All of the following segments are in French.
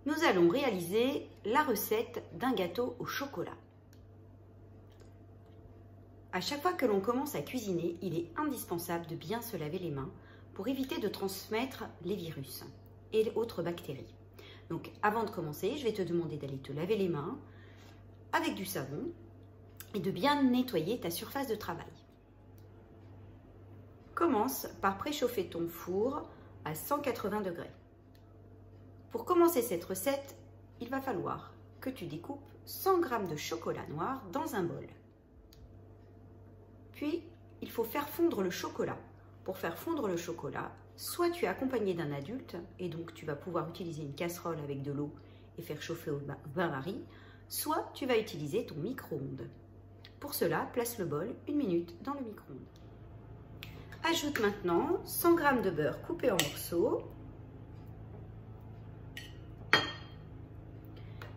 nous allons réaliser la recette d'un gâteau au chocolat. À chaque fois que l'on commence à cuisiner, il est indispensable de bien se laver les mains pour éviter de transmettre les virus et autres bactéries. Donc avant de commencer, je vais te demander d'aller te laver les mains avec du savon et de bien nettoyer ta surface de travail. Commence par préchauffer ton four à 180 degrés. Pour commencer cette recette, il va falloir que tu découpes 100 g de chocolat noir dans un bol. Puis, il faut faire fondre le chocolat. Pour faire fondre le chocolat, soit tu es accompagné d'un adulte, et donc tu vas pouvoir utiliser une casserole avec de l'eau et faire chauffer au bain-marie, soit tu vas utiliser ton micro-ondes. Pour cela, place le bol 1 minute dans le micro-ondes. Ajoute maintenant 100 g de beurre coupé en morceaux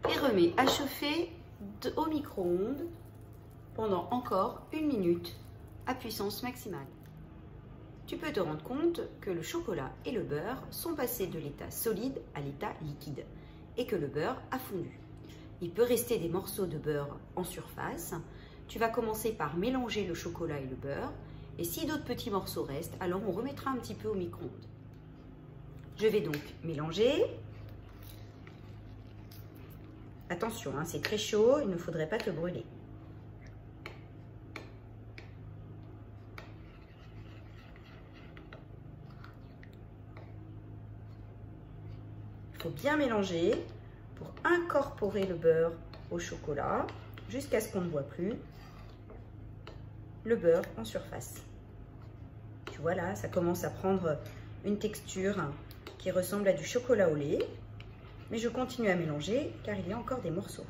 et remets à chauffer au micro-ondes pendant encore 1 minute à puissance maximale. Tu peux te rendre compte que le chocolat et le beurre sont passés de l'état solide à l'état liquide et que le beurre a fondu. Il peut rester des morceaux de beurre en surface. Tu vas commencer par mélanger le chocolat et le beurre. Et si d'autres petits morceaux restent, alors on remettra un petit peu au micro-ondes. Je vais donc mélanger. Attention, hein, c'est très chaud, il ne faudrait pas te brûler. Il faut bien mélanger pour incorporer le beurre au chocolat jusqu'à ce qu'on ne voit plus le beurre en surface. Tu vois là, ça commence à prendre une texture qui ressemble à du chocolat au lait. Mais je continue à mélanger car il y a encore des morceaux.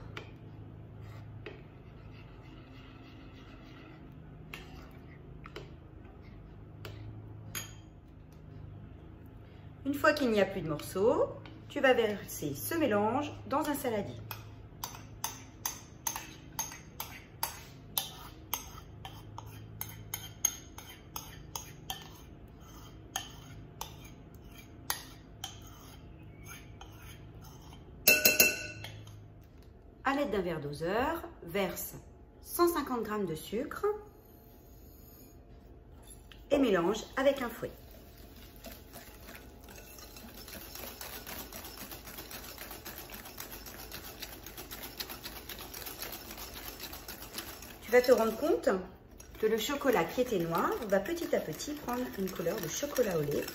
Une fois qu'il n'y a plus de morceaux, tu vas verser ce mélange dans un saladier. À l'aide d'un verre doseur, verse 150 g de sucre et mélange avec un fouet. Tu vas te rendre compte que le chocolat qui était noir va petit à petit prendre une couleur de chocolat au lait.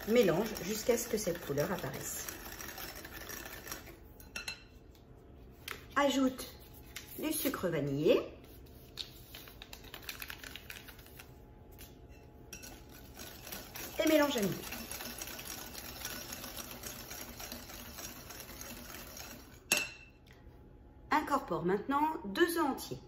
Mélange jusqu'à ce que cette couleur apparaisse. Ajoute du sucre vanillé et mélange à nouveau. Incorpore maintenant 2 œufs entiers.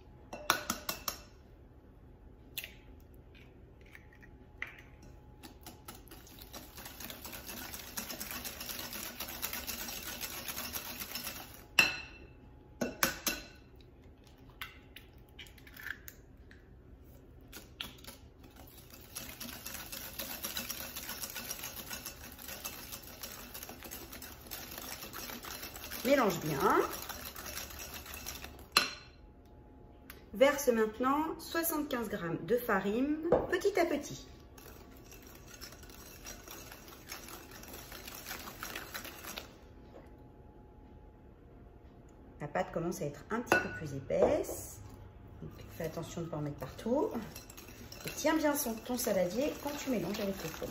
Mélange bien. Verse maintenant 75 g de farine petit à petit. La pâte commence à être un petit peu plus épaisse. Donc, fais attention de ne pas en mettre partout. Et tiens bien ton saladier quand tu mélanges avec le fond.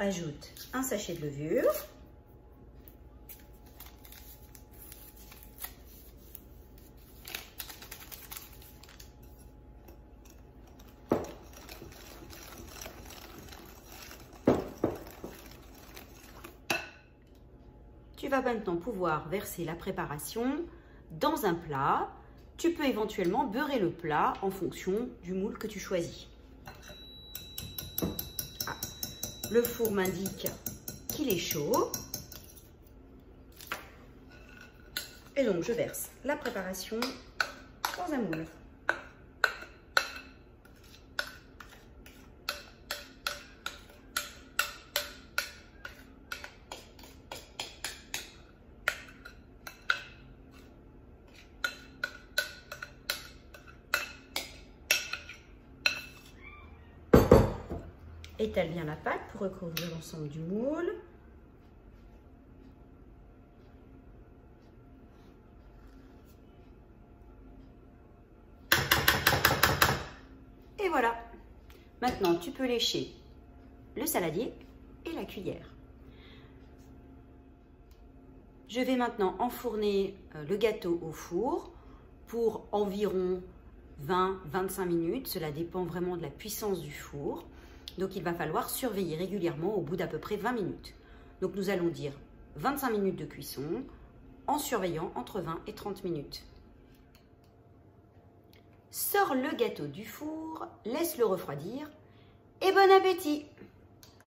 Ajoute un sachet de levure. Tu vas maintenant pouvoir verser la préparation dans un plat. Tu peux éventuellement beurrer le plat en fonction du moule que tu choisis. Le four m'indique qu'il est chaud. Et donc, je verse la préparation dans un moule. Étale bien la pâte pour recouvrir l'ensemble du moule. Et voilà. Maintenant, tu peux lécher le saladier et la cuillère. Je vais maintenant enfourner le gâteau au four pour environ 20-25 minutes. Cela dépend vraiment de la puissance du four. Donc, il va falloir surveiller régulièrement au bout d'à peu près 20 minutes. Donc, nous allons dire 25 minutes de cuisson en surveillant entre 20 et 30 minutes. Sors le gâteau du four, laisse-le refroidir et bon appétit!